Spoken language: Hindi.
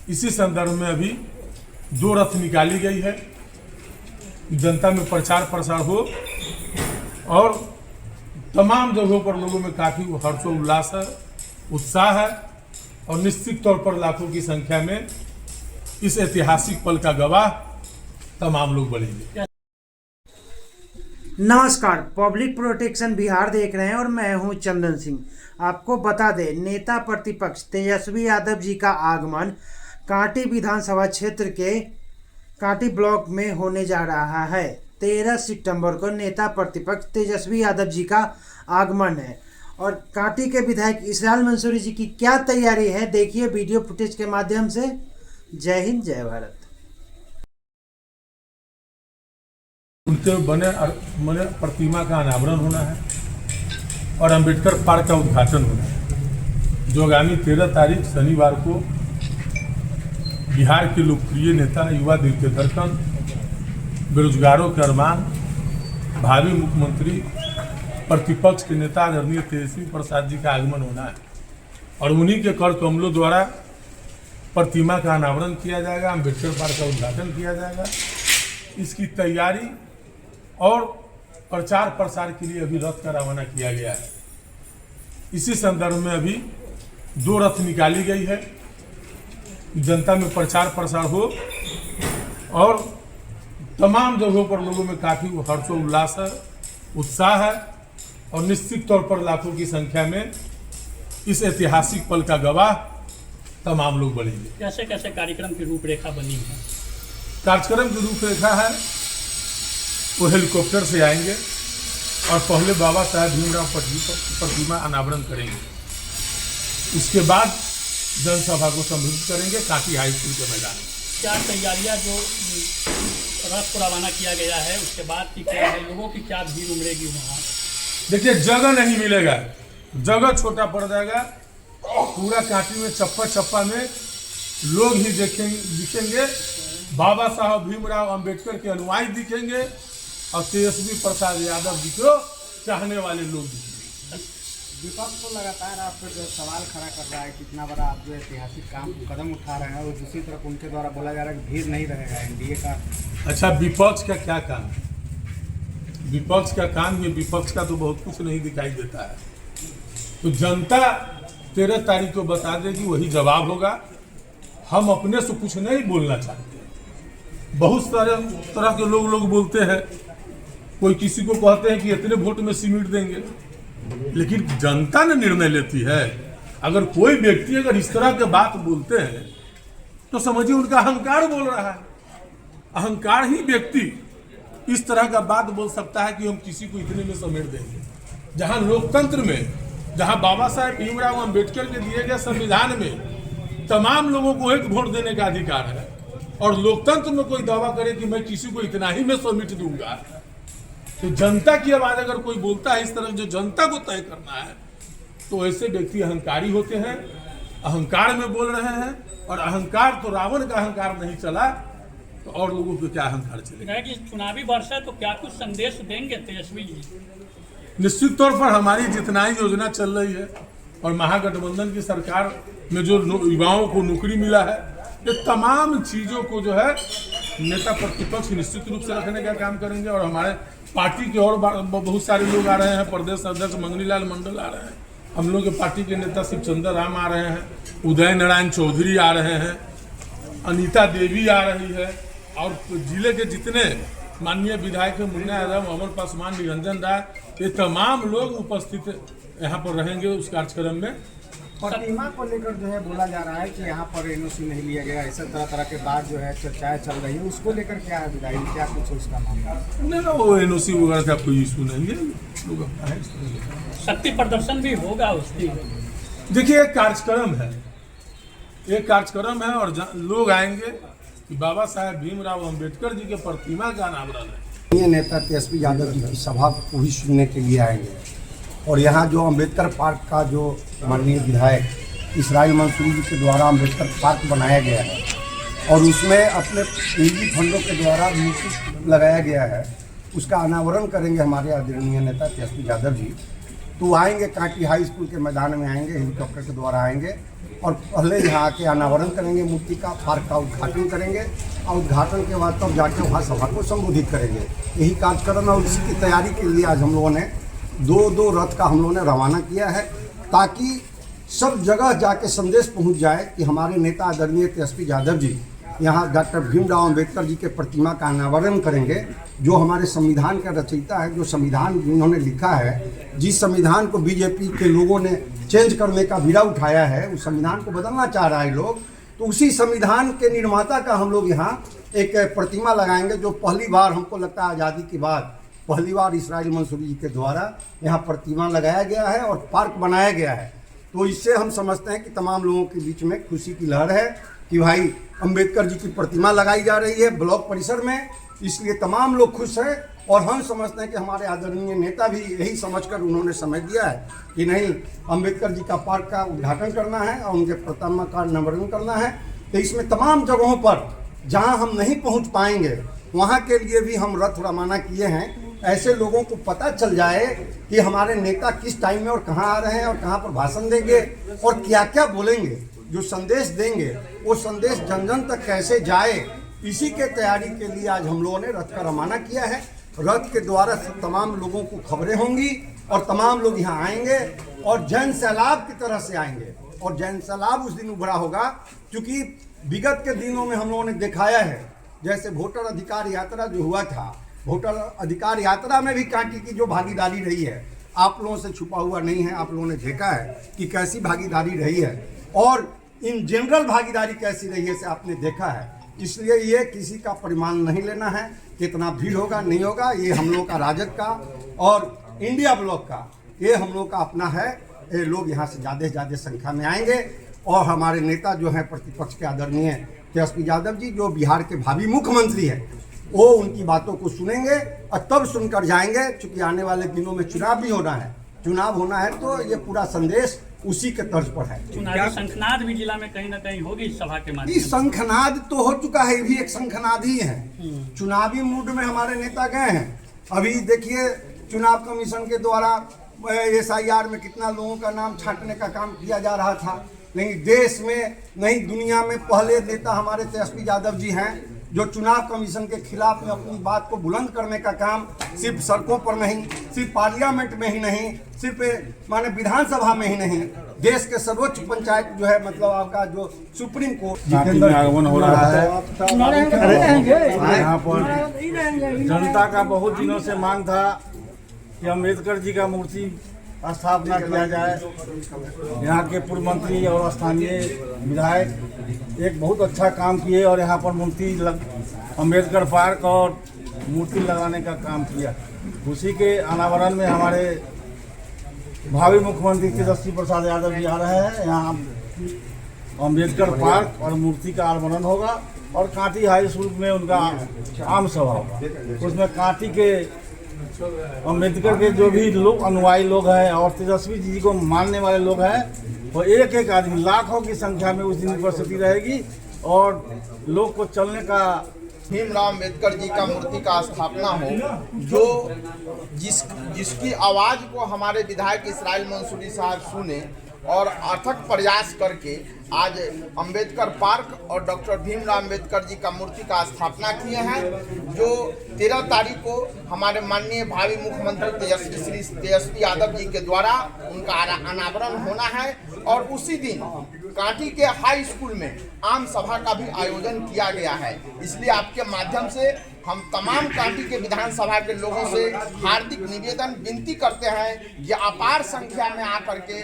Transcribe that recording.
इसी संदर्भ में अभी 2 रथ निकाली गई है, जनता में प्रचार प्रसार हो और तमाम जगहों पर लोगों में काफ़ी हर्षोल्लास है, उत्साह है और निश्चित तौर पर लाखों की संख्या में इस ऐतिहासिक पल का गवाह तमाम लोग बनेंगे। नमस्कार, पब्लिक प्रोटेक्शन बिहार देख रहे हैं और मैं हूं चंदन सिंह। आपको बता दें, नेता प्रतिपक्ष तेजस्वी यादव जी का आगमन कांटी विधानसभा क्षेत्र के कांटी ब्लॉक में होने जा रहा है। 13 सितंबर को नेता प्रतिपक्ष तेजस्वी यादव जी का आगमन है और कांटी के विधायक इसराइल मंसूरी जी की क्या तैयारी है, देखिए वीडियो फुटेज के माध्यम से। जय हिंद, जय भारत। उनके बने प्रतिमा का अनावरण होना है और अंबेडकर पार्क का उद्घाटन होना है, जो आगामी 13 तारीख शनिवार को बिहार के लोकप्रिय नेता, युवा दिल के धड़कन, बेरोजगारों के अरमान, भावी मुख्यमंत्री, प्रतिपक्ष के नेता आदरणीय तेजस्वी प्रसाद जी का आगमन होना है और उन्हीं के कर कमलों द्वारा प्रतिमा का अनावरण किया जाएगा, अंबेडकर पार्क का उद्घाटन किया जाएगा। इसकी तैयारी और प्रचार प्रसार के लिए अभी रथ का रवाना किया गया है। इसी संदर्भ में अभी 2 रथ निकाली गई है, जनता में प्रचार प्रसार हो और तमाम जगहों पर लोगों में काफ़ी हर्षोल्लास है, उत्साह है और निश्चित तौर पर लाखों की संख्या में इस ऐतिहासिक पल का गवाह तमाम लोग बनेंगे। कैसे कैसे कार्यक्रम की रूपरेखा बनी है? कार्यक्रम की रूपरेखा है, वो हेलीकॉप्टर से आएंगे और पहले बाबा साहेब भीमराव प्रतिमा अनावरण करेंगे। उसके बाद जनसभा को संबोधित करेंगे कांटी हाई स्कूल के मैदान में। क्या तैयारियां जो रथ को रवाना किया गया है उसके बाद की क्या है, लोगों की क्या भीड़ उमड़ेगी वहाँ? देखिए, जगह नहीं मिलेगा, जगह छोटा पड़ जाएगा। पूरा कांटी में चप्पा चप्पा में लोग ही दिखेंगे। बाबा साहब भीमराव अंबेडकर के अनुयायी दिखेंगे और तेजस्वी प्रसाद यादव जी को चाहने वाले लोग दिखेंगे। विपक्ष को लगातार आप पर जो सवाल खड़ा कर रहा है, कितना बड़ा आप जो ऐतिहासिक कदम उठा रहे हैं और दूसरी तरफ उनके द्वारा बोला जा रहा है कि भीड़ नहीं रहेगा एनडीए का। अच्छा, विपक्ष का क्या काम है? विपक्ष का काम में विपक्ष का तो बहुत कुछ नहीं दिखाई देता है। तो जनता 13 तारीख को बता देगी, वही जवाब होगा। हम अपने से कुछ नहीं बोलना चाहते। बहुत सारे तरह के लोग बोलते हैं, कोई किसी को कहते हैं कि इतने वोट में सीमेंट देंगे, लेकिन जनता ने निर्णय लेती है। अगर कोई व्यक्ति अगर इस तरह के बात बोलते हैं तो समझिए उनका अहंकार बोल रहा है। अहंकार ही व्यक्ति इस तरह का बात बोल सकता है कि हम किसी को इतने में समेट देंगे। जहां लोकतंत्र में, जहां बाबा साहेब भीमराव अंबेडकर के दिए गए संविधान में तमाम लोगों को एक वोट देने का अधिकार है और लोकतंत्र में कोई दावा करे कि मैं किसी को इतना ही में समेट दूंगा, तो जनता की आवाज अगर कोई बोलता है इस तरह, जो जनता को तय करना है, तो ऐसे व्यक्ति अहंकारी होते हैं, अहंकार में बोल रहे हैं। और अहंकार तो रावण का अहंकार नहीं चला, तो और लोगों को क्या अहंकार चलेगा? कि चुनावी वर्ष है तो क्या कुछ संदेश देंगे तेजस्वी जी? निश्चित तौर पर हमारी जितना ही योजना चल रही है और महागठबंधन की सरकार में जो युवाओं को नौकरी मिला है, ये तमाम चीज़ों को जो है नेता प्रतिपक्ष निश्चित रूप से रखने का काम करेंगे। और हमारे पार्टी के और बहुत सारे लोग आ रहे हैं। प्रदेश अध्यक्ष मंगनीलाल मंडल आ रहे हैं, हम लोग के पार्टी के नेता शिवचंद्र राम आ रहे हैं, उदय नारायण चौधरी आ रहे हैं, अनीता देवी आ रही है और जिले के जितने माननीय विधायक हैं, मुन्ना यादव, अमर पासवान, निरंजन राय, ये तमाम लोग उपस्थित यहाँ पर रहेंगे उस कार्यक्रम में। प्रतिमा को लेकर जो है बोला जा रहा है कि यहाँ पर एनओसी नहीं लिया गया, ऐसे तरह के बात जो है चर्चाएं चल रही है, उसको लेकर क्या है विधायक, क्या कुछ उसका मामला? नहीं, वो एनओसी वगैरह का कोई इशू नहीं है, लोग अपना है। शक्ति प्रदर्शन भी होगा उसकी? देखिए, एक कार्यक्रम है और लोग आएंगे कि बाबा साहेब भीमराव अंबेडकर जी के प्रतिमा का अनावरण है। ये नेता तेजस्वी यादव जी की सभा को भी सुनने के लिए आएंगे और यहाँ जो अंबेडकर पार्क का जो माननीय विधायक इसराइल मंसूरी जी के द्वारा अंबेडकर पार्क बनाया गया है और उसमें अपने निजी फंडों के द्वारा मूर्ति लगाया गया है, उसका अनावरण करेंगे हमारे आदरणीय नेता तेजस्वी यादव जी। तो आएंगे कांटी हाई स्कूल के मैदान में आएंगे, हेलीकॉप्टर के द्वारा आएंगे और पहले यहाँ आके अनावरण करेंगे मूर्ति का, पार्क का उद्घाटन करेंगे और उद्घाटन के बाद तब जाके वहाँ सभा को संबोधित करेंगे। यही कार्यक्रम है और इसी की तैयारी के लिए आज हम लोगों ने दो रथ का हम लोगों ने रवाना किया है, ताकि सब जगह जाके संदेश पहुंच जाए कि हमारे नेता आदरणीय तेजस्वी यादव जी यहाँ डॉक्टर भीमराव अंबेडकर जी के प्रतिमा का अनावरण करेंगे, जो हमारे संविधान का रचयिता है, जो संविधान इन्होंने लिखा है, जिस संविधान को बीजेपी के लोगों ने चेंज करने का बीड़ा उठाया है, उस संविधान को बदलना चाह रहा है लोग, तो उसी संविधान के निर्माता का हम लोग यहाँ एक प्रतिमा लगाएंगे, जो पहली बार हमको लगता है आज़ादी के बाद पहली बार इसराइल मंसूरी जी के द्वारा यहाँ प्रतिमा लगाया गया है और पार्क बनाया गया है। तो इससे हम समझते हैं कि तमाम लोगों के बीच में खुशी की लहर है कि भाई अंबेडकर जी की प्रतिमा लगाई जा रही है ब्लॉक परिसर में, इसलिए तमाम लोग खुश हैं। और हम समझते हैं कि हमारे आदरणीय नेता भी यही समझकर उन्होंने समय दिया है कि नहीं, अंबेडकर जी का पार्क का उद्घाटन करना है और उनके प्रतिमा का अनावरण करना है। तो इसमें तमाम जगहों पर जहां हम नहीं पहुंच पाएंगे वहां के लिए भी हम रथ रवाना किए हैं, ऐसे लोगों को पता चल जाए कि हमारे नेता किस टाइम में और कहाँ आ रहे हैं और कहाँ पर भाषण देंगे और क्या क्या बोलेंगे, जो संदेश देंगे वो संदेश जन जन तक कैसे जाए। इसी के तैयारी के लिए आज हम लोगों ने रथ का रवाना किया है। रथ के द्वारा तमाम लोगों को खबरें होंगी और तमाम लोग यहाँ आएंगे और जैन सैलाब की तरह से आएंगे और जैन सैलाब उस दिन उभरा होगा, क्योंकि विगत के दिनों में हम लोगों ने दिखाया है, जैसे वोटर अधिकार यात्रा जो हुआ था, वोटर अधिकार यात्रा में भी कांटी की जो भागीदारी रही है, आप लोगों से छुपा हुआ नहीं है, आप लोगों ने देखा है कि कैसी भागीदारी रही है और इन जनरल भागीदारी कैसी रही है से आपने देखा है। इसलिए ये किसी का परिमाण नहीं लेना है, कितना भीड़ होगा नहीं होगा, ये हम लोग का राजद का और इंडिया ब्लॉक का ये हम लोग का अपना है। ये लोग यहाँ से ज़्यादा संख्या में आएंगे और हमारे नेता जो हैं प्रतिपक्ष के आदरणीय तेजस्वी यादव जी, जो बिहार के भावी मुख्यमंत्री हैं, वो उनकी बातों को सुनेंगे और तब सुनकर जाएंगे। चूँकि आने वाले दिनों में चुनाव भी होना है, चुनाव होना है तो ये पूरा संदेश उसी के तर्ज पर है। चुनावी शंखनाद भी जिला में कहीं ना कहीं होगी इस सभा के माध्यम से। शंखनाद तो हो चुका है, ये भी एक शंखनाद ही है। चुनावी मूड में हमारे नेता गए हैं। अभी देखिए चुनाव कमीशन के द्वारा SIR में कितना लोगों का नाम छांटने का काम किया जा रहा था, लेकिन देश में नहीं दुनिया में पहले नेता हमारे तेजस्वी यादव जी हैं, जो चुनाव कमीशन के खिलाफ में अपनी बात को बुलंद करने का काम सिर्फ सड़कों पर नहीं, सिर्फ पार्लियामेंट में ही नहीं, सिर्फ माने विधानसभा में ही नहीं, देश के सर्वोच्च पंचायत जो है, मतलब आपका जो सुप्रीम कोर्ट में आगमन हो रहा है। यहाँ पर जनता का बहुत दिनों से मांग था कि अम्बेडकर जी का मूर्ति स्थापना किया जाए। यहाँ के पूर्व मंत्री और स्थानीय विधायक एक बहुत अच्छा काम किए और यहाँ पर मूर्ति अम्बेडकर पार्क और मूर्ति लगाने का काम किया। उसी के अनावरण में हमारे भावी मुख्यमंत्री तेजस्वी प्रसाद यादव जी आ रहे हैं। यहाँ अम्बेडकर पार्क और मूर्ति का अनावरण होगा और कांटी हाई स्कूल में उनका आम सभा होगा। उसमें कांटी के अम्बेडकर के जो भी लोग अनुयायी लोग हैं और तेजस्वी जी को मानने वाले लोग हैं, वो एक एक आदमी लाखों की संख्या में उस दिन उपस्थिति रहेगी और लोग को चलने का भीमराव अंबेडकर जी का मूर्ति का स्थापना हो, जो जिसकी आवाज़ को हमारे विधायक इसराइल मंसूरी साहब सुने और अथक प्रयास करके आज अंबेडकर पार्क और डॉक्टर भीमराव अंबेडकर जी का मूर्ति का स्थापना किए हैं, जो 13 तारीख को हमारे माननीय भावी मुख्यमंत्री श्री तेजस्वी यादव जी के द्वारा उनका अनावरण होना है। और उसी दिन कांटी के हाई स्कूल में आम सभा का भी आयोजन किया गया है। इसलिए आपके माध्यम से हम तमाम कांटी के विधानसभा के लोगों से हार्दिक निवेदन विनती करते हैं कि अपार संख्या में आकर के